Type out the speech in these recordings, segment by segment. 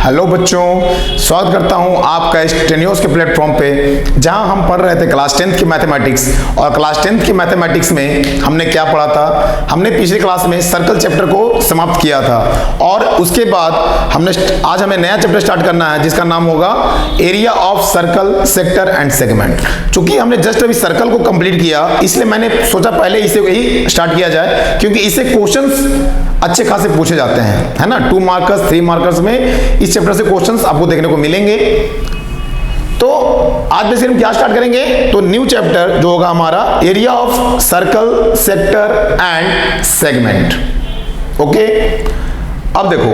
Hello बच्चों, स्वागत करता हूं आपका इस टेनियोस के प्लेटफॉर्म पे, जहां हम पढ़ रहे थे क्लास 10th की मैथमेटिक्स। और क्लास 10th की मैथमेटिक्स में हमने क्या पढ़ा था? हमने पिछली क्लास में सर्कल चैप्टर को समाप्त किया था और उसके बाद आज हमें नया चैप्टर स्टार्ट करना है जिसका नाम होगा area of circle, sector and segment. चूंकि हमने जस्ट अभी सर्कल को कंप्लीट किया, इसलिए मैंने सोचा पहले इसे ही स्टार्ट किया जाए, क्योंकि इससे क्वेश्चंस अच्छे खासे पूछे जाते हैं, है ना। 2 मार्कर्स 3 मार्कर्स में इस चैप्टर से क्वेश्चंस आपको देखने को मिलेंगे। तो आज बेसिकली हम क्या स्टार्ट करेंगे? तो न्यू चैप्टर जो होगा हमारा area of circle, sector and segment. Okay, अब देखो,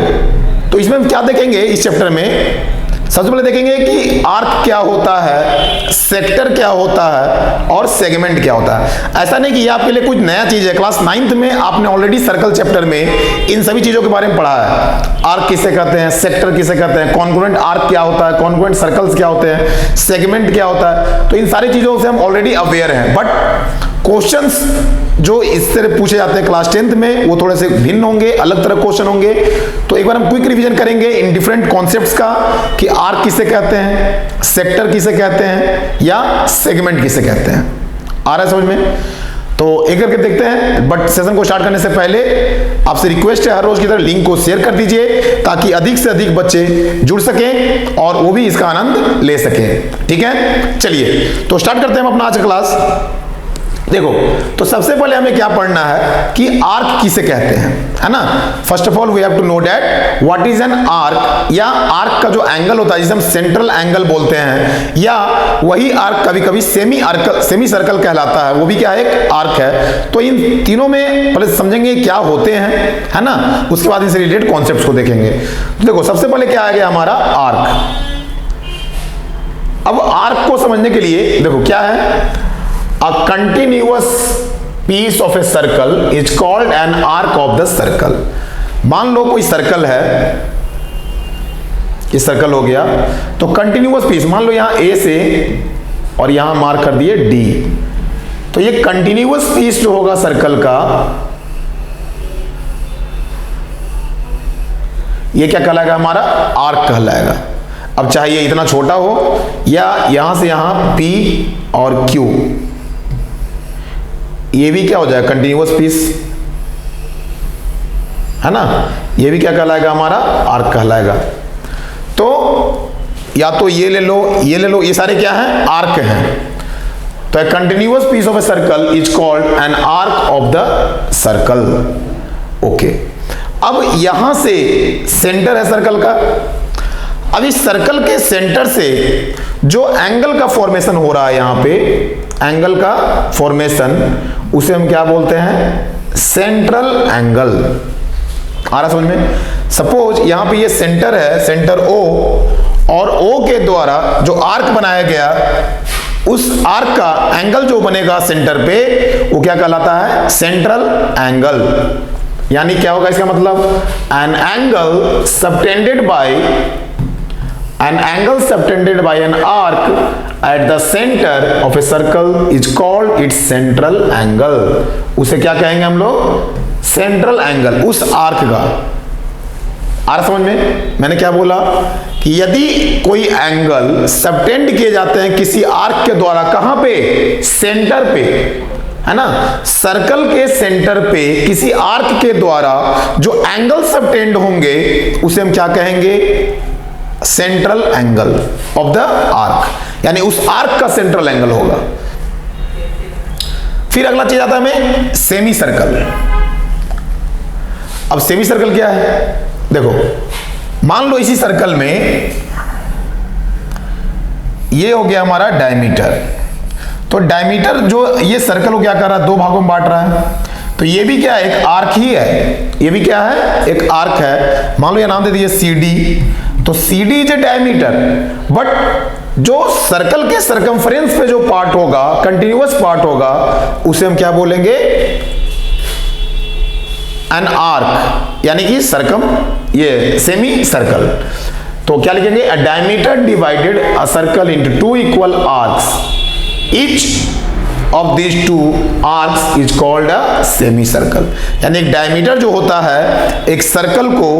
तो इसमें हम क्या देखेंगे इस चैप्टर में? सबसे पहले देखेंगे कि आर्क क्या होता है, सेक्टर क्या होता है और सेगमेंट क्या होता है। ऐसा नहीं कि ये आपके लिए कुछ नया चीज है। क्लास 9th में आपने ऑलरेडी सर्कल चैप्टर में इन सभी चीजों के बारे में पढ़ा है। आर्क किसे कहते हैं, सेक्टर किसे कहते हैं, कॉन्ग्रुएंट आर्क क्या होता है, कॉन्ग्रुएंट सर्कल्स क्या होते हैं, सेगमेंट क्या होता है। तो इन सारी चीजों से हम ऑलरेडी अवेयर हैं, बट क्वेश्चंस जो इस तरह पूछे जाते हैं क्लास 10th में वो थोड़े से भिन्न होंगे, अलग तरह क्वेश्चन होंगे। तो एक बार हम क्विक रिवीजन करेंगे इन डिफरेंट कॉन्सेप्ट्स का कि आर्क किसे कहते हैं, सेक्टर किसे कहते हैं या सेगमेंट किसे कहते हैं। आ रहा है समझ में? तो एक करके देखते हैं, बट सेशन को स्टार्ट करने से पहले आपसे रिक्वेस्ट है हर रोज की तरह लिंक को शेयर कर दीजिए ताकि अधिक से अधिक बच्चे जुड़ सकें और वो भी इसका आनंद ले सकें। ठीक है, चलिए तो स्टार्ट करते हैं हम अपना आज का क्लास। देखो, तो सबसे पहले हमें क्या पढ़ना है कि आर्क किसे कहते हैं, है ना। First of all we have to know that what is an arc, या आर्क का जो एंगल होता है जिसे हम सेंट्रल एंगल बोलते हैं, या वही आर्क कभी कभी सेमी सर्कल कहलाता है, वो भी क्या है, एक आर्क है। तो इन तीनों में पहले समझेंगे क्या होते हैं, है ना, उसके बाद इनसे रिलेटेड कॉन्सेप्ट्स को देखेंगे। तो देखो, सबसे पहले क्या आ गया हमारा आर्क। अब आर्क को समझने के लिए देखो क्या है, a continuous piece of a circle is called an arc of the circle। मान लो कोई सर्कल है, ये सर्कल हो गया, तो कंटिन्यूअस पीस, मान लो यहां ए से और यहां मार्क कर दिए डी, तो ये कंटिन्यूअस पीस जो होगा सर्कल का, ये क्या कहलाएगा, हमारा आर्क कहलाएगा। अब चाहे ये इतना छोटा हो या यहां से यहां पी और क्यू, ये भी क्या हो जाएगा, कंटिन्यूअस पीस, है ना। ये भी क्या कहलाएगा, हमारा आर्क कहलाएगा। तो या तो ये ले लो, ये ले लो, ये सारे क्या हैं, आर्क हैं। तो a continuous piece of a circle is called an arc of the circle. Okay, अब यहां से सेंटर है सर्कल का। अब इस सर्कल के सेंटर से जो एंगल का फॉर्मेशन हो रहा है, यहां पे एंगल का फॉर्मेशन, उसे हम क्या बोलते हैं, सेंट्रल एंगल। आ रहा समझ में? सपोज यहां पे ये सेंटर है, सेंटर O, और O के द्वारा जो आर्क बनाया गया, उस आर्क का एंगल जो बनेगा सेंटर पे, वो क्या कहलाता है, सेंट्रल एंगल। यानी क्या होगा इसका मतलब, an angle subtended by an arc at the center of a circle is called its central angle। उसे क्या कहेंगे हम लोग, सेंट्रल एंगल, उस आर्क का। आ रहा समझ में? मैंने क्या बोला कि यदि कोई एंगल सबटेंड किए जाते हैं किसी आर्क के द्वारा, कहां पे, सेंटर पे, है ना, सर्कल के सेंटर पे किसी आर्क के द्वारा जो एंगल सबटेंड होंगे, उसे हम क्या कहेंगे, central angle of the arc, यानी उस आर्क का सेंट्रल एंगल होगा। फिर अगला चीज आता है हमें सेमी सर्कल। अब सेमी सर्कल क्या है? देखो, मान लो इसी सर्कल में ये हो गया हमारा डायमीटर। तो डायमीटर जो ये सर्कल को क्या कर रहा है, 2 भागों में बांट रहा है। तो ये भी क्या है, एक आर्क ही है, ये भी क्या है, एक आर्क है। मान लो ये नाम दे दिए CD, तो CD is a diameter, but जो सर्कल के सरकमफ्रेंस पे जो पार्ट होगा, कंटिन्यूअस पार्ट होगा, उसे हम क्या बोलेंगे, एन आर्क, यानी कि ये सेमी सर्कल। तो क्या लिखेंगे, a diameter divided a circle into 2 equal arcs, each of these two arcs is called a semicircle। यानी एक डायमीटर जो होता है एक सर्कल को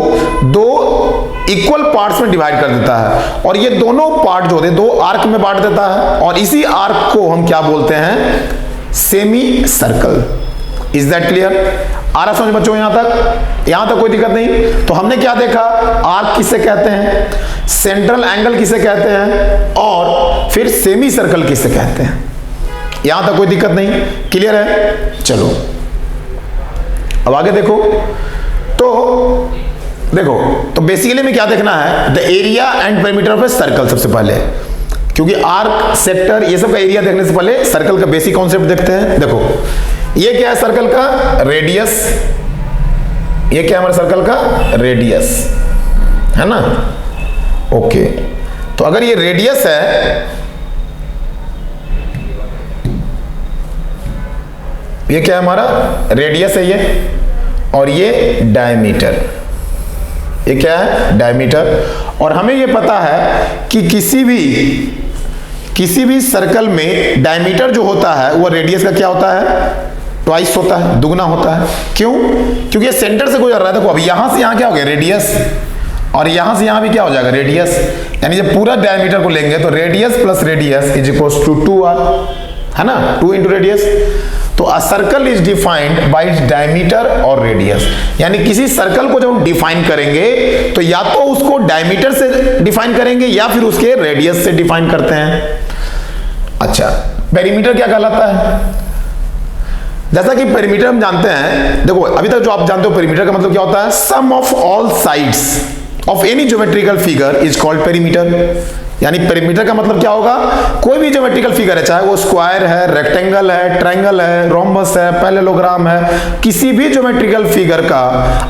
2 इक्वल पार्ट्स में डिवाइड कर देता है और ये दोनों पार्ट जो होते हैं 2 आर्क में बांट देता है और इसी आर्क को हम क्या बोलते हैं, semi circle. Is that clear? आ रहा समझ बच्चों यहां तक कोई दिक्कत नहीं। तो हमने क्या देखा, आर्क किसे कहते हैं, सेंट्रल एंगल किसे कहते हैं और फिर सेमी सर्कल किसे कहते हैं। यहां तक कोई दिक्कत नहीं, क्लियर है? चलो अब आगे देखो। तो बेसिकली में क्या देखना है, the area and perimeter of a circle सबसे पहले, क्योंकि आर्क, सेक्टर ये सब का एरिया देखने से पहले सर्कल का बेसिक कॉन्सेप्ट देखते हैं। देखो ये क्या है सर्कल का, रेडियस। ये क्या है हमारे सर्कल का, रेडियस, है ना? ओके, तो अगर ये रेडियस है, ये क्या है हमारा, रेडियस है ये, और ये डायमीटर, ये क्या है, डायमीटर। और हमें ये पता है कि किसी भी सर्कल में डायमीटर जो होता है वो रेडियस का क्या होता है, ट्वाइस होता है, दुगना होता है। क्यों? क्योंकि ये सेंटर से गुजर रहा है। देखो अब यहां से यहां क्या हो गया, रेडियस, और यहां से यहां भी क्या हो जाएगा, रेडियस। यानी जब पूरा डायमीटर को लेंगे तो radius plus radius is equals to 2r, है ना, 2 इंटू रेडियस। तो a circle is defined by its diameter और रेडियस। यानी किसी सर्कल को जब हम डिफाइन करेंगे तो या तो उसको डायमीटर से डिफाइन करेंगे या फिर उसके रेडियस से डिफाइन करते हैं। अच्छा, पेरीमीटर क्या कहलाता है? जैसा कि पेरीमीटर हम जानते हैं, देखो अभी तक जो आप जानते हो पेरीमीटर का मतलब क्या होता है, sum of all sides of any geometrical figure is called perimeter. यानी पेरीमीटर का मतलब क्या होगा, कोई भी ज्योमेट्रिकल फिगर है, चाहे वो स्क्वायर है, रेक्टेंगल है, ट्रायंगल है, रोम्बस है, पैरेललोग्राम है, किसी भी ज्योमेट्रिकल फिगर का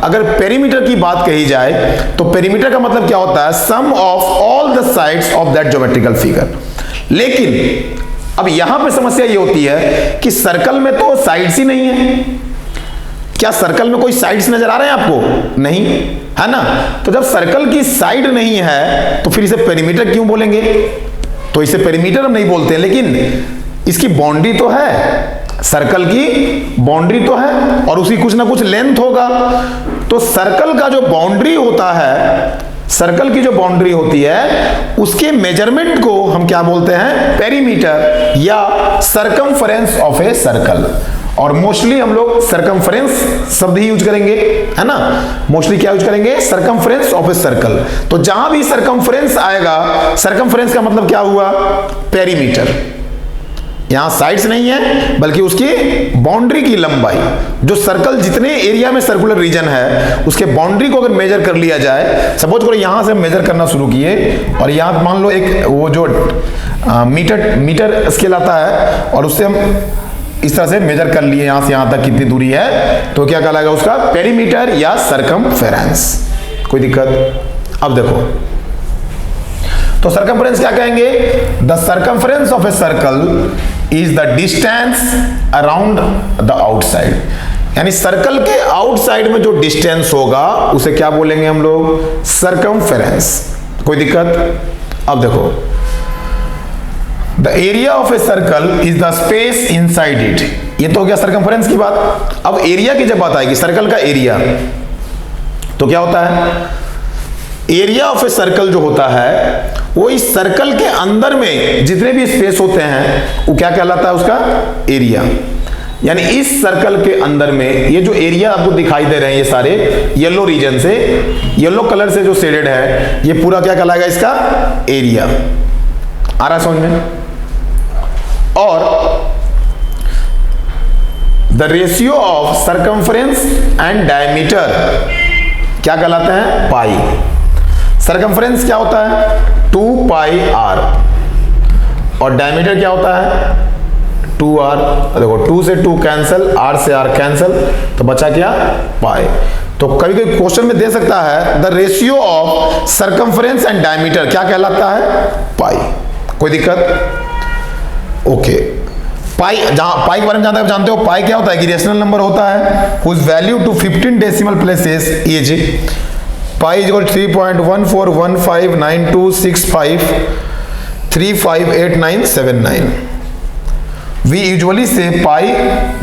अगर पेरीमीटर की बात कही जाए तो पेरीमीटर का मतलब क्या होता है, sum of all the sides of that geometrical figure. लेकिन अब यहां पे समस्या ये होती है कि सर्कल में तो साइड्स ही नहीं है। क्या सर्कल में कोई साइड्स नजर आ रहे हैं आपको? नहीं, है ना? तो जब सर्कल की साइड नहीं है तो फिर इसे पेरीमीटर क्यों बोलेंगे? तो इसे पेरीमीटर हम नहीं बोलते, लेकिन इसकी बाउंड्री तो है, सर्कल की बाउंड्री तो है और उसकी कुछ ना कुछ लेंथ होगा। तो सर्कल का जो बाउंड्री होता है, सर्कल की जो बाउंड्री होती है उसके मेजरमेंट को हम क्या बोलते हैं, पेरीमीटर या सरकमफेरेंस ऑफ ए सर्कल। और मोस्टली हम लोग सरकमफेरेंस शब्द ही यूज करेंगे, है ना? मोस्टली क्या यूज करेंगे, सरकमफेरेंस ऑफ ए सर्कल। तो जहां भी सरकमफेरेंस आएगा, सरकमफेरेंस का मतलब क्या हुआ, पेरीमीटर। यहां साइड्स नहीं है बल्कि उसकी बाउंड्री की लंबाई, जो सर्कल जितने एरिया में सर्कुलर रीजन है उसके बाउंड्री को अगर मेजर कर लिया जाए, सपोज करो यहां से मेजर करना शुरू किए और यहां मान लो एक वो जो मीटर स्केल आता है और उससे हम इस तरह से मेजर कर लिए यहां से यहां तक कितनी दूरी है, तो क्या कहलाएगा उसका, पेरीमीटर या सरकमफेरेंस। कोई दिक्कत? अब देखो, तो सरकमफेरेंस क्या कहेंगे, the circumference of a circle is the distance around the outside. यानी सर्कल के आउटसाइड में जो डिस्टेंस होगा उसे क्या बोलेंगे हम लोग, सरकमफेरेंस। कोई दिक्कत? अब देखो, the area of a circle is the space inside it. ये तो हो गया सरकमफेरेंस की बात। अब एरिया की जब बात आएगी, सर्कल का एरिया, तो क्या होता है, एरिया ऑफ ए सर्कल जो होता है वो इस सर्कल के अंदर में जितने भी स्पेस होते हैं वो क्या कहलाता है, उसका एरिया। यानी इस सर्कल के अंदर में ये जो एरिया आपको दिखाई दे रहे हैं, ये सारे येलो रीजन से, येलो कलर से जो शेडेड है, ये पूरा क्या कहलाएगा, इसका एरिया। आ रहा है समझ में? और the ratio of circumference and diameter क्या कहलाते हैं, पाई। सरकमफेरेंस क्या होता है, 2 पाई r, और डायमीटर क्या होता है, 2r। देखो 2 से 2 कैंसिल, r से r कैंसिल, तो बचा क्या, पाई। तो कभी कभी क्वेश्चन में दे सकता है the ratio of circumference and diameter क्या कहलाता है, पाई। कोई दिक्कत? ओके, पाई, जहां पाई के बारे में जानते हो, पाई क्या होता है कि रेशनल नंबर होता है whose value to 15 decimal places is pi is equal 3.14159265358979। We usually say पाई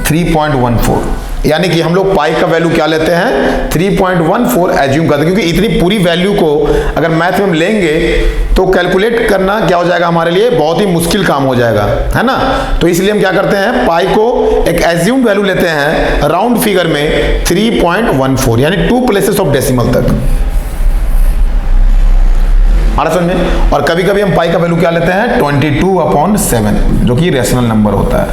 3.14, यानी कि हम लोग पाई का वैल्यू क्या लेते हैं 3.14 एज्यूम करते हैं, क्योंकि इतनी पूरी वैल्यू को अगर मैथ में हम लेंगे तो कैलकुलेट करना क्या हो जाएगा हमारे लिए, बहुत ही मुश्किल काम हो जाएगा, है ना। तो इसलिए हम क्या करते हैं, पाई को एक एज्यूम वैल्यू लेते हैं राउंड फिगर में 3.14 यानी 2 प्लेसेस ऑफ डेसिमल तक, आ रहा समझ में। और कभी कभी हम पाई का वैल्यू क्या लेते हैं 22/7 जो कि रेशनल नंबर होता है।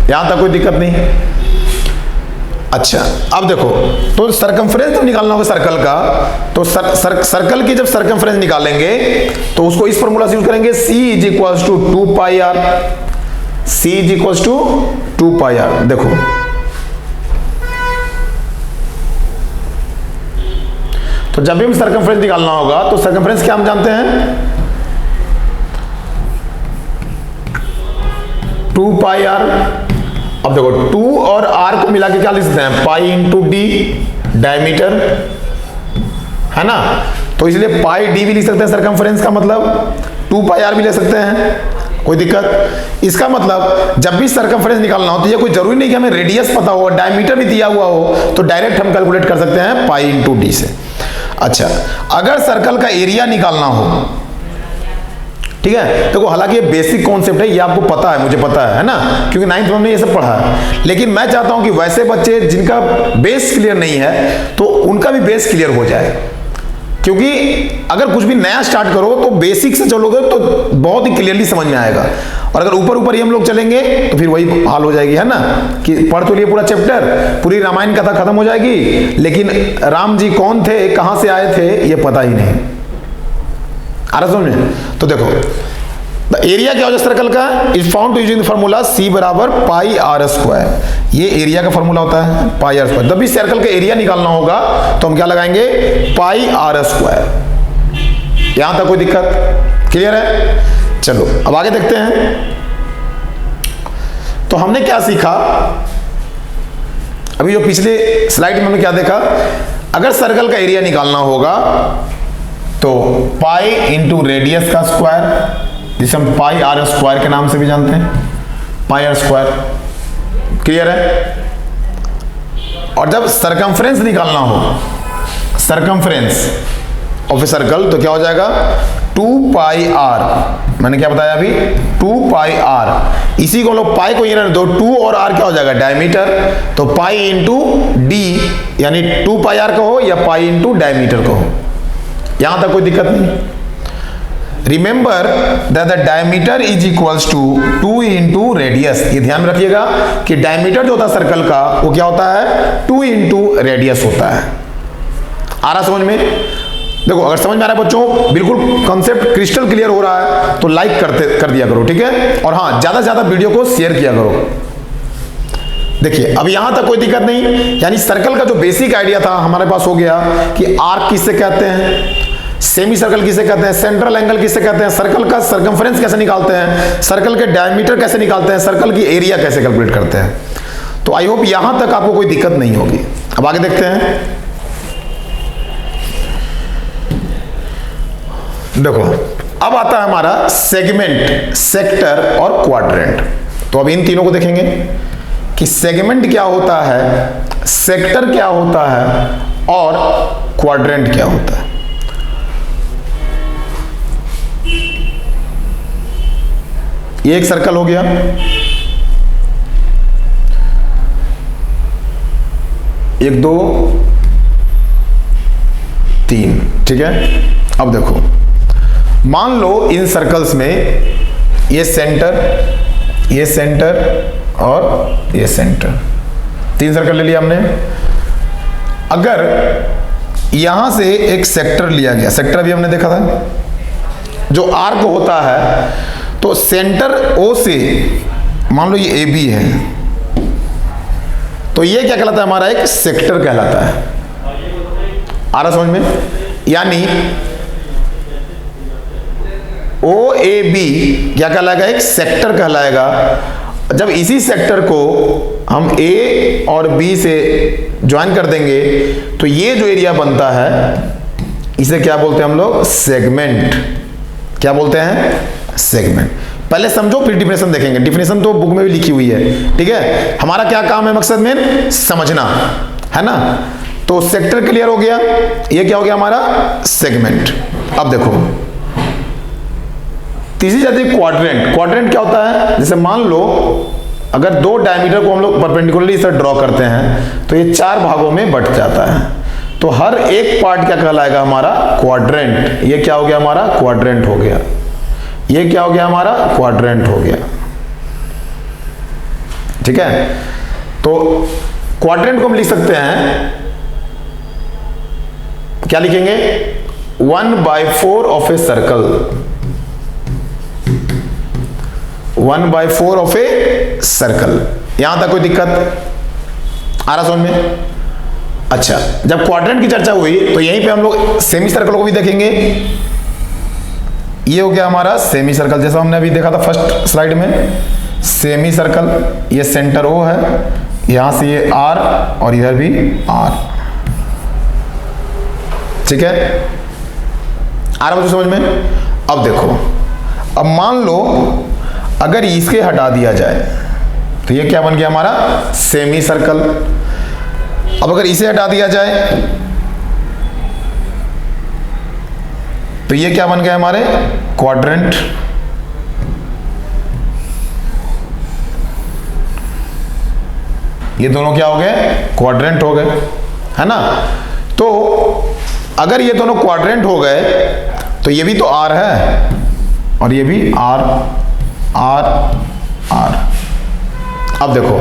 यहां तक कोई दिक्कत नहीं। अच्छा अब देखो, तो सरकमफ्रेंस तो निकालना होगा सर्कल का, तो सर्कल की जब सरकमफ्रेंस निकालेंगे तो उसको इस फॉर्मूला से यूज करेंगे, C = 2πr, C = 2πr। देखो तो जब भी हम सरकमफ्रेंस निकालना होगा तो सरकमफ्रेंस क्या हम जानते हैं 2πr। अब देखो 2 और r को मिला के क्या लिख सकते हैं, पाई इंटू डी, डायमीटर, है ना। तो इसलिए पाई डी भी लिख सकते हैं सरकमफ्रेंस का, मतलब 2πr भी ले सकते हैं, कोई दिक्कत। इसका मतलब जब भी सरकमफ्रेंस निकालना हो तो ये कोई जरूरी नहीं कि हमें रेडियस पता हो, डायमीटर भी दिया हुआ हो, तो डायरेक्ट हम कैलकुलेट कर सकते हैं पाई इंटू डी से। अच्छा अगर सर्कल का एरिया निकालना हो, ठीक है, देखो हालांकि ये बेसिक कॉन्सेप्ट है, ये आपको पता है, मुझे पता है ना, क्योंकि 9th में हमने ये सब पढ़ा है। लेकिन मैं चाहता हूं कि वैसे बच्चे जिनका बेस क्लियर नहीं है तो उनका भी बेस क्लियर हो जाए, क्योंकि अगर कुछ भी नया स्टार्ट करो तो बेसिक से चलोगे तो बहुत ही क्लियरली समझ में आएगा, और अगर ऊपर ऊपर ही हम लोग चलेंगे तो फिर वही हाल हो जाएगी, है ना, कि पढ़ तो लिए पूरा चैप्टर, पूरी रामायण कथा खत्म हो जाएगी, लेकिन राम जी कौन थे, कहां से आए थे, ये पता ही नहीं। आ रहा समझ में। तो देखो एरिया क्या हो जाए सर्कल का, is found to using the formula C = πr²। ये एरिया का फार्मूला होता है πr²। जब भी सर्कल का एरिया निकालना होगा तो हम क्या लगाएंगे πr²। यहां तक कोई दिक्कत क्लियर है। चलो अब आगे देखते हैं। तो हमने क्या सीखा, अभी जो पिछले स्लाइड में हमने क्या देखा, अगर सर्कल का एरिया निकालना होगा तो पाई इंटू रेडियस का स्क्वायर, जिसे हम πr² के नाम से भी जानते हैं, πr², क्लियर है। और जब सरकमफ्रेंस निकालना हो, सरकमफ्रेंस ऑफ ए सर्कल, तो क्या हो जाएगा 2πr। मैंने क्या बताया अभी 2πr। इसी को लोग पाई को ये रहने दो, 2 और r क्या हो जाएगा डायमीटर, तो पाई इंटू डी, यानी 2πr कहो या पाई इंटू डायमीटर कहो, यहां तक कोई दिक्कत नहीं। Remember that the diameter is equals to 2 into radius. ये ध्यान में रखिएगा कि डायमीटर जो होता है सर्कल का वो क्या होता है 2 इंटू रेडियस होता है। आ रहा समझ में। देखो अगर समझ में आ रहा है बच्चों, बिल्कुल कॉन्सेप्ट क्रिस्टल क्लियर हो रहा है तो लाइक कर दिया करो, ठीक है। और हाँ, ज्यादा से ज्यादा वीडियो को शेयर किया करो। देखिए अब यहां तक कोई दिक्कत नहीं, यानी सर्कल का जो बेसिक आइडिया था हमारे पास हो गया कि आर्क किससे कहते हैं, सेमी सर्कल किसे कहते हैं, सेंट्रल एंगल किसे कहते हैं, सर्कल का सर्कमफ्रेंस कैसे निकालते हैं, सर्कल के डायमीटर कैसे निकालते हैं, सर्कल की एरिया कैसे कैलकुलेट करते हैं। तो आई होप यहां तक आपको कोई दिक्कत नहीं होगी। अब आगे देखते हैं। देखो अब आता है हमारा सेगमेंट, सेक्टर और क्वाड्रेंट। तो अब इन तीनों को देखेंगे कि सेगमेंट क्या होता है, सेक्टर क्या होता है और क्वाड्रेंट क्या होता है। ये एक सर्कल हो गया, एक दो तीन, ठीक है। अब देखो मान लो इन सर्कल्स में ये सेंटर और ये सेंटर, 3 सर्कल ले लिया हमने। अगर यहां से एक सेक्टर लिया गया, सेक्टर भी हमने देखा था, जो आर्क होता है, तो सेंटर O से मान लो ये AB है, तो ये क्या कहलाता है हमारा एक सेक्टर कहलाता है। आ रहा समझ में। यानी OAB क्या कहलाएगा, एक सेक्टर कहलाएगा। जब इसी सेक्टर को हम A और B से ज्वाइन कर देंगे तो ये जो एरिया बनता है इसे क्या बोलते हैं हम लोग, सेगमेंट। क्या बोलते हैं, सेगमेंट। पहले समझो फिर डिफिनेशन देखेंगे। डिफिनेशन तो बुक में भी लिखी हुई है, ठीक है। हमारा क्या काम है, मकसद में समझना है ना। तो सेक्टर क्लियर हो गया, ये क्या हो गया हमारा सेगमेंट। अब देखो तीसरी जाती है क्वाड्रेंट। क्वाड्रेंट क्या होता है, जैसे मान लो अगर दो डायमीटर को हम लोग परपेंडिकुलरली इसे ड्रॉ करते हैं तो ये 4 भागों में बट जाता है, तो हर एक पार्ट क्या कहलाएगा हमारा क्वाड्रेंट। ये क्या हो गया हमारा क्वाड्रेंट हो गया, ये क्या हो गया हमारा क्वाड्रेंट हो गया, ठीक है। तो क्वाड्रेंट को हम लिख सकते हैं, क्या लिखेंगे, 1/4 of a circle, 1/4 of a circle. यहां तक कोई दिक्कत आ रहा समझ में? अच्छा, जब क्वाड्रेंट की चर्चा हुई तो यहीं पे हम लोग सेमी सर्कल को भी देखेंगे। ये हो गया हमारा सेमी सर्कल, जैसा हमने अभी देखा था फर्स्ट स्लाइड में, सेमी सर्कल। ये सेंटर ओ है, यहां से ये आर और इधर भी आर, ठीक है। आ रहा मुझे समझ में? अब देखो, अब मान लो अगर इसके हटा दिया जाए तो ये क्या बन गया हमारा सेमी सर्कल। अब अगर इसे हटा दिया जाए तो ये क्या बन गया हमारे क्वाड्रेंट। ये दोनों क्या हो गए, क्वाड्रेंट हो गए, है ना। तो अगर ये दोनों क्वाड्रेंट हो गए तो ये भी तो आर है और ये भी आर आर आर। अब देखो,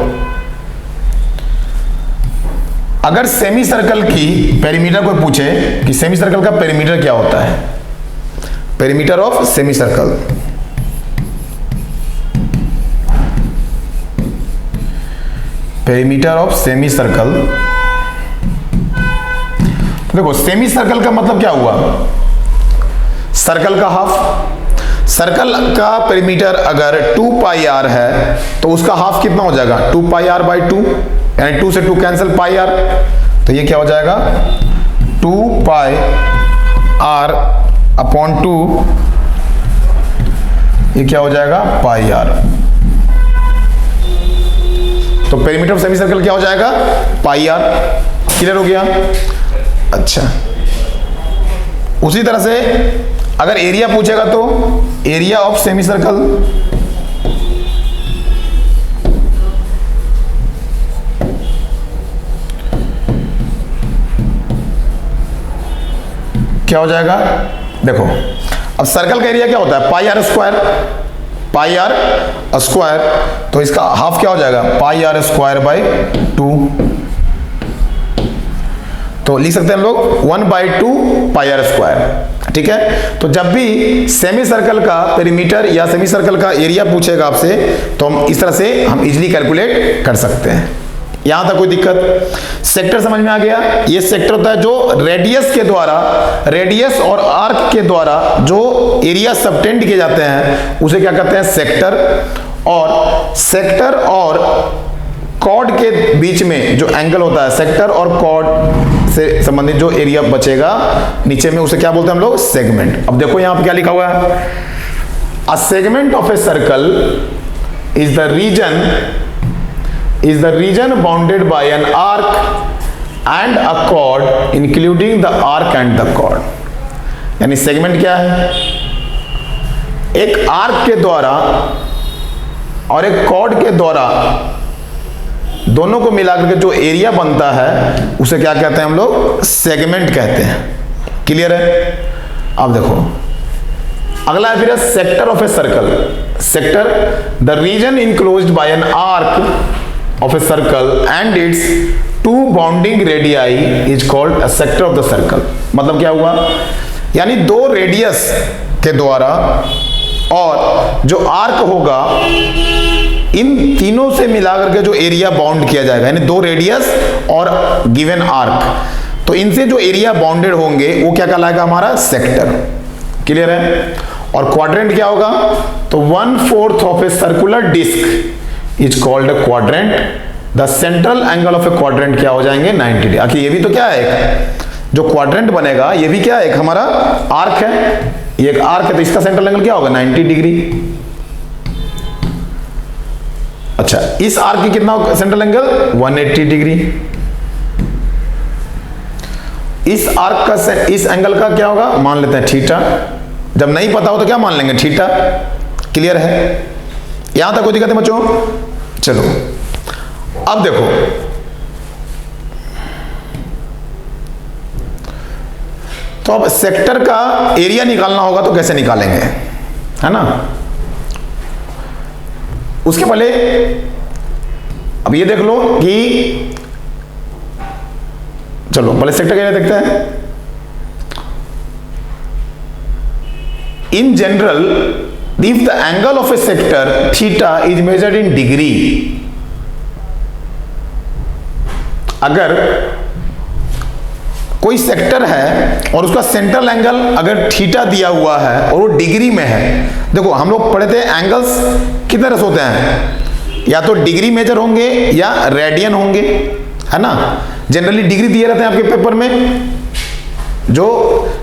अगर सेमी सर्कल की पेरीमीटर कोई पूछे कि सेमी सर्कल का पेरीमीटर क्या होता है, perimeter of semi circle, perimeter of semi circle. देखो सेमी सर्कल का मतलब क्या हुआ, सर्कल का हाफ। सर्कल का पेरीमीटर अगर 2 पाई आर है तो उसका हाफ कितना हो जाएगा, 2 पाई आर बाई 2, यानी 2 से 2 कैंसिल, पाई आर। तो ये क्या हो जाएगा 2 पाई आर अपॉन 2, ये क्या हो जाएगा पाई आर। तो पेरीमीटर ऑफ सेमी सर्कल क्या हो जाएगा, पाई आर। क्लियर हो गया? अच्छा, उसी तरह से अगर एरिया पूछेगा तो एरिया ऑफ सेमी सर्कल, क्या हो जाएगा, देखो अब सर्कल का एरिया क्या होता है, pi r square, pi r square. तो इसका हाफ क्या हो जाएगा, पाई आर स्क्वायर बाई 2। तो लिख सकते हैं हम लोग 1/2 पाई आर स्क्वायर, ठीक है। तो जब भी सेमी सर्कल का पेरीमीटर या सेमी सर्कल का एरिया पूछेगा आपसे तो हम इस तरह से हम इजीली कैलकुलेट कर सकते हैं। यहां तक कोई दिक्कत? सेक्टर समझ में आ गया? ये सेक्टर होता है जो रेडियस के द्वारा, रेडियस और आर्क के द्वारा जो एरिया सबटेंड किए जाते हैं उसे क्या कहते हैं, सेक्टर। और सेक्टर और कॉर्ड के बीच में जो एंगल होता है, सेक्टर और कॉर्ड से संबंधित जो एरिया बचेगा नीचे में, उसे क्या बोलते हैं हम लोग, सेगमेंट। अब देखो यहां पे क्या लिखा हुआ है, a segment of a circle is the region bounded by an arc and a chord including the arc and the chord. यानी सेगमेंट क्या है, एक आर्क के द्वारा और एक कॉर्ड के द्वारा दोनों को मिलाकर के जो एरिया बनता है उसे क्या कहते हैं हम लोग, सेगमेंट कहते हैं। क्लियर है? अब देखो अगला है फिर sector of a circle. Sector, the region enclosed by an arc of a circle and its 2 bounding radii is called a sector of the circle. मतलब क्या हुआ, यानी 2 रेडियस के द्वारा और जो आर्क होगा, इन तीनों से मिलाकर के जो एरिया बाउंड किया जाएगा, यानी 2 रेडियस और गिवन आर्क, तो इनसे जो एरिया बाउंडेड होंगे वो क्या कहलाएगा हमारा, सेक्टर। क्लियर है? और क्वाड्रेंट क्या होगा, तो 1/4 of a circular disc is called a quadrant. The central angle of a quadrant क्या हो जाएंगे, 90 डिग्री। आखिर ये भी तो क्या है, जो क्वाड्रेंट बनेगा ये भी क्या है, एक हमारा आर्क है, ये एक आर्क है, तो इसका सेंट्रल एंगल क्या होगा, 90 डिग्री। अच्छा, इस आर्क की कितना सेंट्रल एंगल 180 डिग्री। इस आर्क का इस एंगल का क्या होगा, मान लेते हैं थीटा। जब नहीं पता हो तो क्या मान लेंगे, थीटा। क्लियर है, यहां तक कोई दिक्कत है बच्चों? चलो अब देखो, तो अब सेक्टर का एरिया निकालना होगा तो कैसे निकालेंगे, है ना। उसके पहले अब ये देख लो कि चलो पहले सेक्टर का एरिया देखते हैं। In general if the angle of A sector theta is measured in degree, अगर कोई सेक्टर है और उसका सेंट्रल एंगल अगर थीटा दिया हुआ है और वो डिग्री में है, देखो हम लोग पढ़े थे एंगल्स कितने तरह से होते हैं, या तो डिग्री मेजर होंगे या रेडियन होंगे, है ना। जनरली डिग्री दिए रहते हैं आपके पेपर में, जो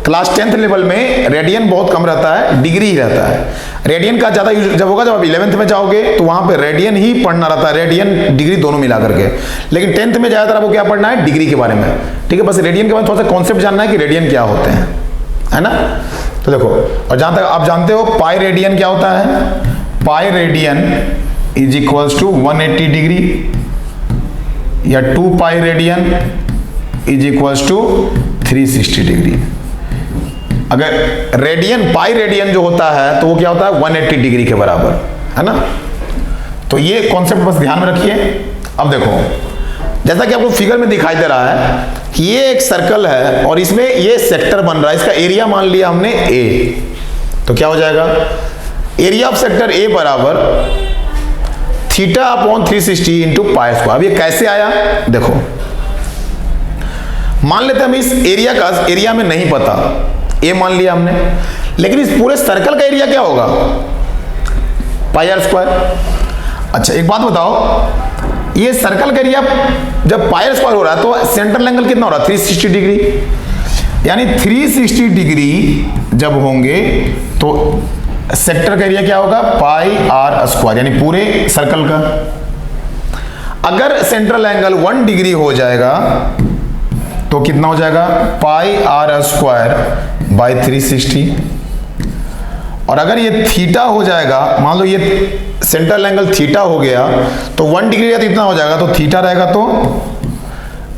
क्लास 10th लेवल में रेडियन बहुत कम रहता है, डिग्री ही रहता है। रेडियन का ज्यादा यूज जब होगा जब आप 11th में जाओगे तो वहां पे रेडियन ही पढ़ना रहता है, रेडियन डिग्री दोनों मिला करके। लेकिन 10th में ज्यादातर आपको क्या पढ़ना है, डिग्री के बारे में, ठीक है। बस रेडियन के बारे में थोड़ा सा कॉन्सेप्ट जानना है कि रेडियन क्या होते हैं, है ना। तो देखो, और जहां तक आप जानते हो पाई रेडियन क्या होता है, pi radian is equals to 180 degree, या 2 pi radian is equals to 360 degree. अगर रेडियन पाई रेडियन जो होता है तो वो क्या होता है 180 डिग्री के बराबर, है ना। तो ये कॉन्सेप्ट बस ध्यान में रखिए। अब देखो, जैसा कि आपको फिगर में दिखाई दे रहा है कि ये एक सर्कल है और इसमें ये सेक्टर बन रहा है, इसका एरिया मान लिया हमने ए, तो क्या हो जाएगा, एरिया ऑफ सेक्टर ए बराबर theta upon 360 into pi square. अब ये कैसे आया, देखो मान लेते हैं हम इस एरिया का, एरिया में नहीं पता, ए मान लिया हमने, लेकिन इस पूरे सर्कल का एरिया क्या होगा, पाई आर स्क्वायर। अच्छा एक बात बताओ, ये सर्कल का एरिया जब पाई आर स्क्वायर हो रहा है तो सेंट्रल एंगल कितना हो रहा है 360 डिग्री, यानी 360 डिग्री जब होंगे तो सेक्टर का एरिया क्या होगा, पाई आर स्क्वायर, यानी पूरे सर्कल का। अगर सेंट्रल एंगल 1 डिग्री हो जाएगा तो कितना हो जाएगा, पाई आर स्क्वायर बाई 360। और अगर ये थीटा हो जाएगा, मान लो ये सेंट्रल एंगल थीटा हो गया तो 1 डिग्री का कितना हो जाएगा, तो थीटा रहेगा, तो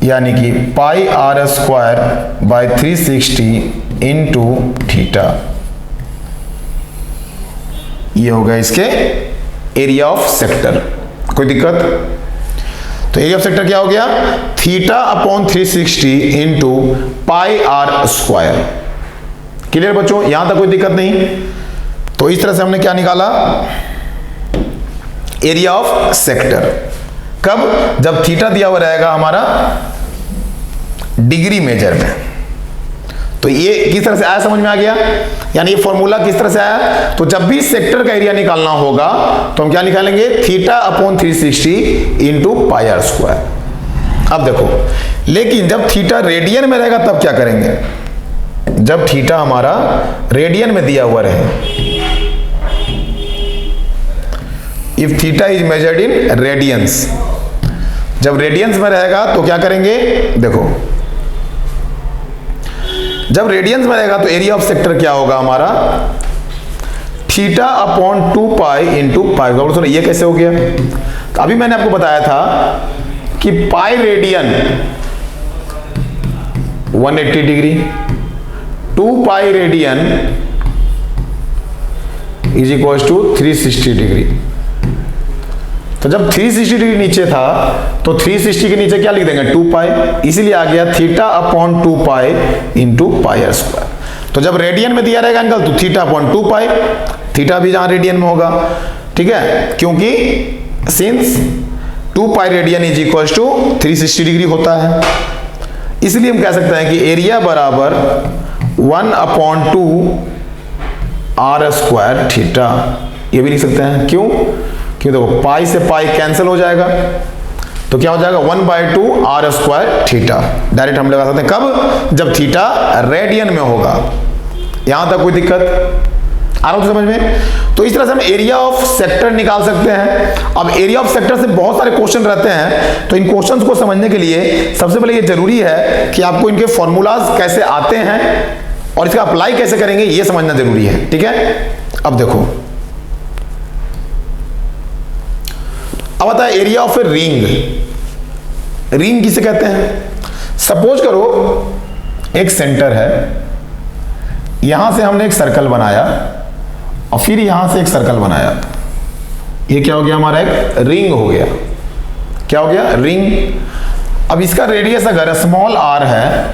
यानी कि pi r square by 360 into theta, ये होगा इसके एरिया ऑफ सेक्टर। कोई दिक्कत? तो एरिया ऑफ सेक्टर क्या हो गया, theta upon 360 into pi r square. Clear बच्चों, यहां तक कोई दिक्कत नहीं। तो इस तरह से हमने क्या निकाला, एरिया ऑफ सेक्टर। कब, जब थीटा दिया हुआ रहेगा हमारा डिग्री मेजर में। तो ये किस तरह से आया, समझ में आ गया, यानी ये फॉर्मूला किस तरह से आया। तो जब भी सेक्टर का एरिया निकालना होगा तो हम क्या निकालेंगे, theta upon 360 into pi r square. अब देखो, लेकिन जब थीटा रेडियन में रहेगा तब क्या करेंगे, जब थीटा हमारा रेडियन में दिया हुआ रहे, if theta is measured in radiance, जब रेडियंस में रहेगा तो क्या करेंगे, देखो जब रेडियंस में रहेगा तो एरिया ऑफ सेक्टर क्या होगा हमारा, थीटा अपॉन 2 पाई इंटू पाई। सुनो ये कैसे हो गया, तो अभी मैंने आपको बताया था कि pi radian 180 degree, 2 pi radian is equal to 360 degree. तो जब 360 डिग्री नीचे था तो 360 के नीचे क्या लिख देंगे, 2 पाई, इसीलिए आ गया theta upon 2 pi into pi r square. तो जब रेडियन में दिया रहेगा एंगल तो थीटा अपॉन 2 पाई, थीटा भी जहां रेडियन में होगा, ठीक है, क्योंकि since 2 pi radian is equal to 360 degree होता है, इसलिए हम कह सकते हैं कि एरिया बराबर 1 अपॉन 2 आर स्क्वायर थीटा, ये भी लिख सकते हैं। क्यों, क्योंकि देखो पाई से पाई कैंसिल हो जाएगा तो क्या हो जाएगा 1/2 आर स्क्वायर थीटा। डायरेक्ट हम लगा सकते हैं, कब, जब थीटा रेडियन में होगा। यहां तक कोई दिक्कत, आ रहा हो समझ में? तो इस तरह से हम एरिया ऑफ सेक्टर निकाल सकते हैं। अब एरिया ऑफ सेक्टर से बहुत सारे क्वेश्चन रहते हैं, तो इन क्वेश्चंस को समझने के लिए सबसे पहले ये जरूरी है कि आपको इनके फॉर्मूलाज कैसे आते हैं और इसका अप्लाई कैसे करेंगे ये समझना जरूरी है। ठीक है, अब देखो, अब आता है area of a ring. Ring किसे कहते हैं? सपोज करो एक सेंटर है, यहां से हमने एक सर्कल बनाया और फिर यहां से एक सर्कल बनाया, ये क्या हो गया हमारा? एक रिंग हो गया। क्या हो गया? रिंग। अब इसका रेडियस अगर स्मॉल आर है,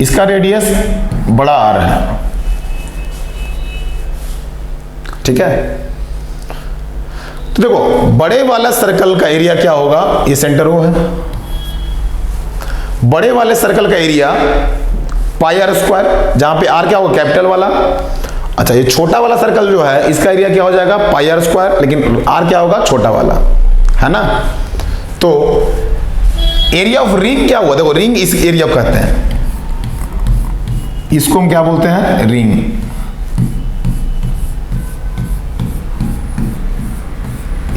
इसका रेडियस बड़ा आर है, ठीक है? तो देखो, बड़े वाला सर्कल का एरिया क्या होगा? ये सेंटर वो है, बड़े वाले सर्कल का एरिया पाई आर स्क्वायर, जहां पे आर क्या होगा? कैपिटल वाला। अच्छा, ये छोटा वाला सर्कल जो है इसका एरिया क्या हो जाएगा? पाई आर स्क्वायर, लेकिन आर क्या होगा? छोटा वाला, है ना? तो एरिया ऑफ रिंग क्या हुआ? देखो, रिंग इस एरिया को कहते हैं, इसको हम क्या बोलते हैं? रिंग।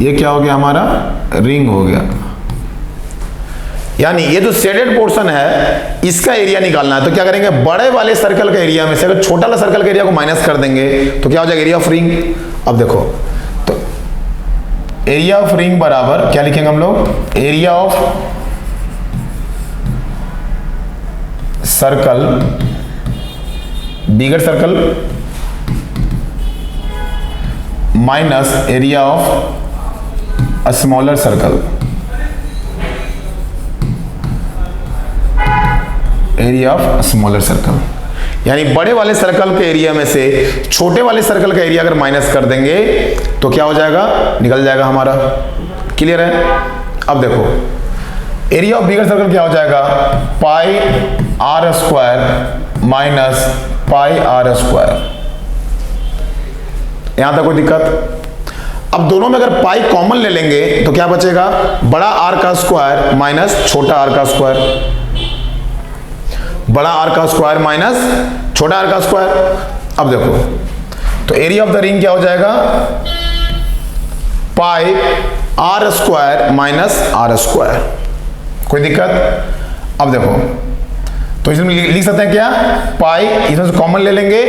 ये क्या हो गया हमारा? रिंग हो गया। यानी ये जो शेडेड पोर्शन है इसका एरिया निकालना है, तो क्या करेंगे? बड़े वाले सर्कल का एरिया में से अगर छोटा वाला सर्कल का एरिया को माइनस कर देंगे तो क्या हो जाएगा? Area of ring. अब देखो, तो एरिया ऑफ रिंग बराबर क्या लिखेंगे हम लोग? Area of circle, bigger circle minus area of a smaller circle, area of smaller circle. यानी बड़े वाले सर्कल के एरिया में से छोटे वाले सर्कल का एरिया अगर माइनस कर देंगे तो क्या हो जाएगा? निकल जाएगा हमारा। क्लियर है? अब देखो, एरिया ऑफ बिगर सर्कल क्या हो जाएगा? Pi r square minus pi r square. यहां तक कोई दिक्कत? अब दोनों में अगर पाई कॉमन ले लेंगे तो क्या बचेगा? बड़ा आर का स्क्वायर माइनस छोटा आर का स्क्वायर, बड़ा आर का स्क्वायर माइनस छोटा आर का स्क्वायर। अब देखो, तो एरिया ऑफ द रिंग क्या हो जाएगा? Pi r square minus r square. कोई दिक्कत? अब देखो, तो इसमें लिख सकते हैं क्या? पाई इसमें से कॉमन ले लेंगे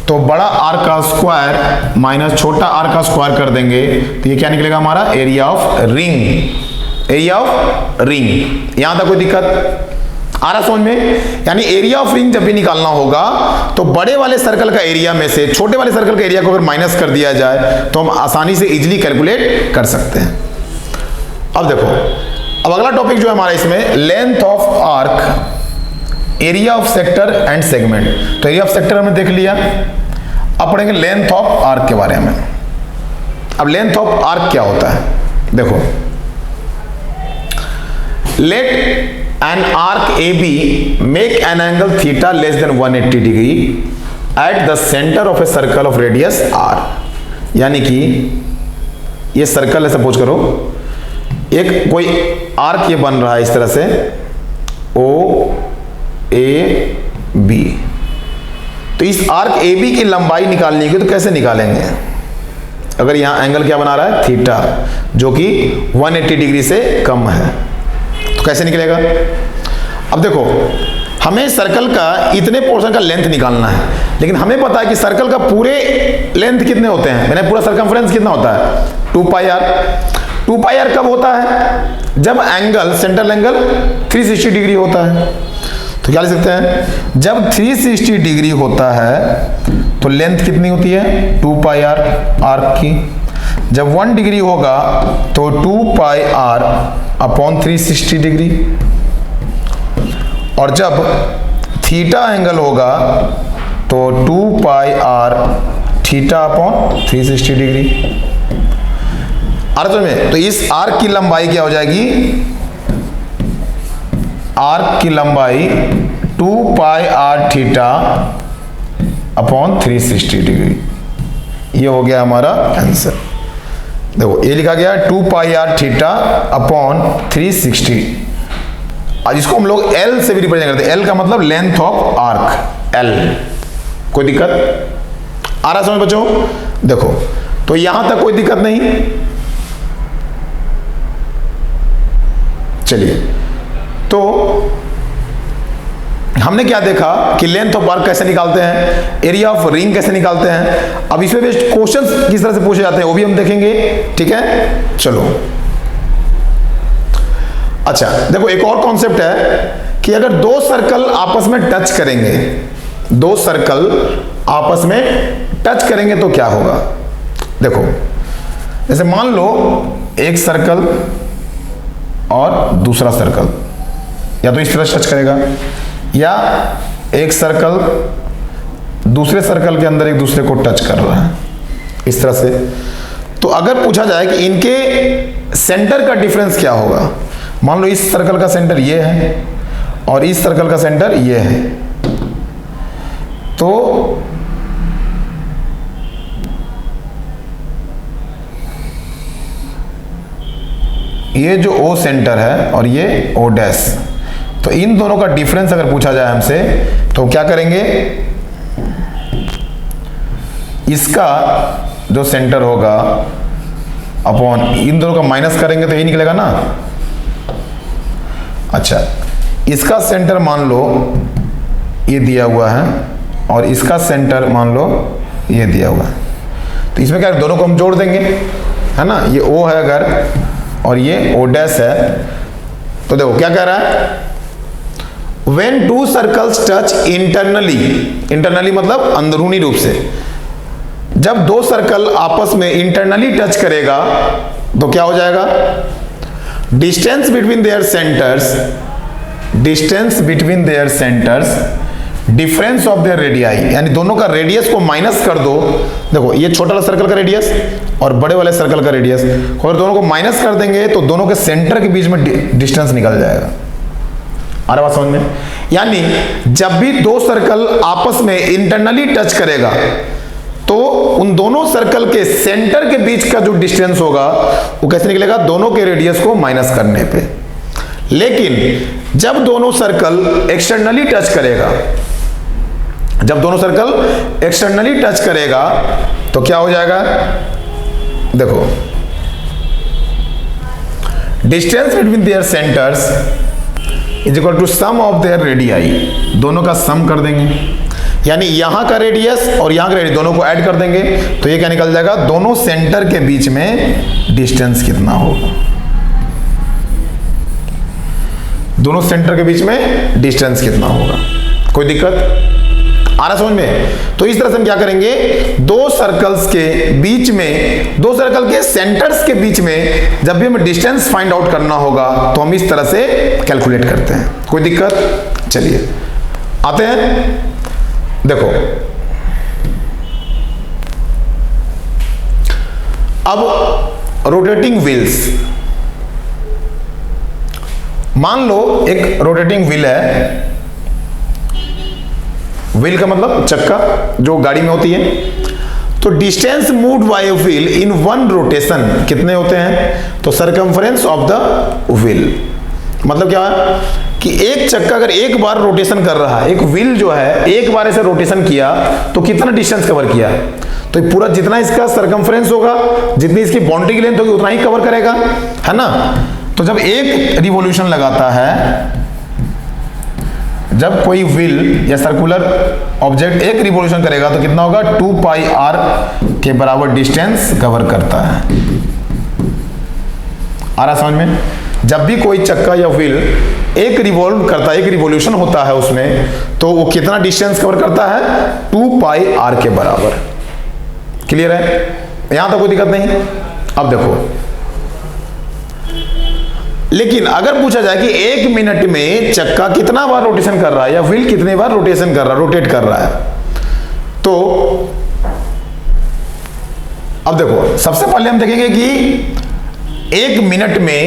तो बड़ा आर का स्क्वायर माइनस छोटा आर का स्क्वायर कर देंगे तो ये क्या निकलेगा हमारा? Area of ring. Area of ring. यहां तक कोई दिक्कत आ रहा समझ में? यानी एरिया ऑफ रिंग जब भी निकालना होगा तो बड़े वाले सर्कल का एरिया में से छोटे वाले सर्कल का एरिया को अगर माइनस कर दिया जाए तो हम आसानी से इजीली कैलकुलेट कर सकते हैं। अब देखो, अब अगला टॉपिक जो है हमारा इसमें length of arc, area of sector and segment. तो एरिया ऑफ सेक्टर हमने देख लिया, अब पढ़ेंगे लेंथ ऑफ आर्क के बारे में। अब लेंथ ऑफ आर्क क्या होता है? देखो, late an arc AB make an angle theta less than 180 degree at the center of a circle of radius r। यानी कि ये सर्कल है, सपोज करो एक कोई आर्क ये बन रहा है इस तरह से O A B। तो इस आर्क AB की लंबाई निकालनी है तो कैसे निकालेंगे? अगर यहां एंगल क्या बना रहा है? थीटा, जो कि 180 डिग्री से कम है, तो कैसे निकलेगा? अब देखो, हमें सर्कल का इतने पोर्शन का लेंथ निकालना है, लेकिन हमें पता है कि सर्कल का पूरे लेंथ कितने होते हैं? मैंने पूरा सर्कमफ्रेंस कितना होता है? 2 पाई आर। 2 पाई आर कब होता है? जब एंगल, सेंट्रल एंगल 360 डिग्री होता है। तो क्या लिख सकते हैं? जब 360 डिग्री होता है तो लेंथ कितनी होती है? 2 पाई आर आर्क की। जब 1 डिग्री होगा तो 2 पाई आर अपॉन 360 डिग्री, और जब थीटा एंगल होगा तो 2 पाई आर थीटा अपॉन 360 डिग्री। अर्थ में तो इस आर्क की लंबाई क्या हो जाएगी? आर्क की लंबाई 2 पाई आर थीटा अपॉन 360 डिग्री। ये हो गया हमारा आंसर। देखो, ये लिखा गया 2 पाई आर थीटा अपॉन 360। आज इसको हम लोग L से भी रिप्रेजेंट करते हैं। L का मतलब लेंथ ऑफ आर्क, L। कोई दिक्कत आ रहा समझ बच्चों? देखो तो यहां तक कोई दिक्कत नहीं। चलिए, तो हमने क्या देखा कि लेंथ ऑफ आर्क कैसे निकालते हैं, एरिया ऑफ रिंग कैसे निकालते हैं। अब इसमें बेस्ड क्वेश्चंस किस तरह से पूछे जाते हैं वो भी हम देखेंगे, ठीक है। चलो अच्छा, देखो एक और कॉन्सेप्ट है कि अगर दो सर्कल आपस में टच करेंगे, दो सर्कल आपस में टच करेंगे तो क्या होगा। देखो जैसे मान लो एक सर्कल और दूसरा सर्कल या तो इस तरह टच करेगा, या एक सर्कल दूसरे सर्कल के अंदर एक दूसरे को टच कर रहा है इस तरह से। तो अगर पूछा जाए कि इनके सेंटर का डिफरेंस क्या होगा, मान लो इस सर्कल का सेंटर ये है और इस सर्कल का सेंटर ये है, तो ये जो O सेंटर है और ये O डैश, तो इन दोनों का डिफरेंस अगर पूछा जाए हमसे तो क्या करेंगे, इसका जो सेंटर होगा अपॉन इन दोनों का माइनस करेंगे तो ये निकलेगा ना। अच्छा, इसका सेंटर मान लो ये दिया हुआ है और इसका सेंटर मान लो ये दिया हुआ है, तो इसमें क्या दोनों को हम जोड़ देंगे, है ना। ये O है अगर और ये O डैश है, तो देखो क्या कह रहा है, when two circles touch internally, internally मतलब अंदरूनी रूप से, जब दो सर्कल आपस में इंटरनली टच करेगा तो क्या हो जाएगा, distance between their centres, distance between their centres, difference of their radii, यानी दोनों का रेडियस को माइनस कर दो। देखो ये छोटा वाला सर्कल का रेडियस और बड़े वाले सर्कल का रेडियस, और दोनों को माइनस कर देंगे तो दोनों के सेंटर के बीच में डिस्टेंस निकल जाएगा। आ रहा बात समझ में? यानी जब भी दो सर्कल आपस में इंटरनली टच करेगा तो उन दोनों सर्कल के सेंटर के बीच का जो डिस्टेंस होगा वो कैसे निकलेगा, दोनों के रेडियस को माइनस करने पे। लेकिन जब दोनों सर्कल एक्सटर्नली टच करेगा, जब दोनों सर्कल एक्सटर्नली टच करेगा तो क्या हो जाएगा, देखो distance between their centres is equal to sum of their radii, दोनों का सम कर देंगे, यानी यहां का रेडियस और यहां का रेडियस दोनों को ऐड कर देंगे तो ये क्या निकल जाएगा, दोनों सेंटर के बीच में डिस्टेंस कितना होगा, दोनों सेंटर के बीच में डिस्टेंस कितना होगा। कोई दिक्कत आ रहा समझ में? तो इस तरह से हम क्या करेंगे, दो सर्कल्स के बीच में, दो सर्कल के सेंटर्स के बीच में जब भी हमें डिस्टेंस फाइंड आउट करना होगा तो हम इस तरह से कैलकुलेट करते हैं। कोई दिक्कत? चलिए आते हैं। देखो अब रोटेटिंग व्हील्स, मान लो एक रोटेटिंग व्हील है, व्हील का मतलब चक्का जो गाड़ी में होती है, तो distance moved by a wheel in one rotation कितने होते हैं, तो सरकमफ्रेंस ऑफ द व्हील, मतलब क्या है कि एक चक्का अगर एक बार रोटेशन कर रहा है, एक व्हील जो है एक बार ऐसे रोटेशन किया तो कितना डिस्टेंस कवर किया, तो पूरा जितना इसका सरकमफ्रेंस होगा, जितनी इसकी बाउंड्री की लेंथ होगी उतना ही कवर करेगा, है ना। तो जब एक रिवॉल्यूशन लगाता है, जब कोई व्हील या सर्कुलर ऑब्जेक्ट एक रिवॉल्यूशन करेगा तो कितना होगा, 2 पाई आर के बराबर डिस्टेंस कवर करता है। आ रहा समझ में? जब भी कोई चक्का या व्हील एक रिवॉल्व करता है, एक रिवॉल्यूशन होता है उसमें, तो वो कितना डिस्टेंस कवर करता है, 2 पाई आर के बराबर। क्लियर है? यहां तक कोई दिक्कत नहीं। अब देखो, लेकिन अगर पूछा जाए कि 1 मिनट में चक्का कितना बार रोटेशन कर रहा है या व्हील कितने बार रोटेशन कर रहा है, रोटेट कर रहा है, तो अब देखो सबसे पहले हम देखेंगे कि 1 मिनट में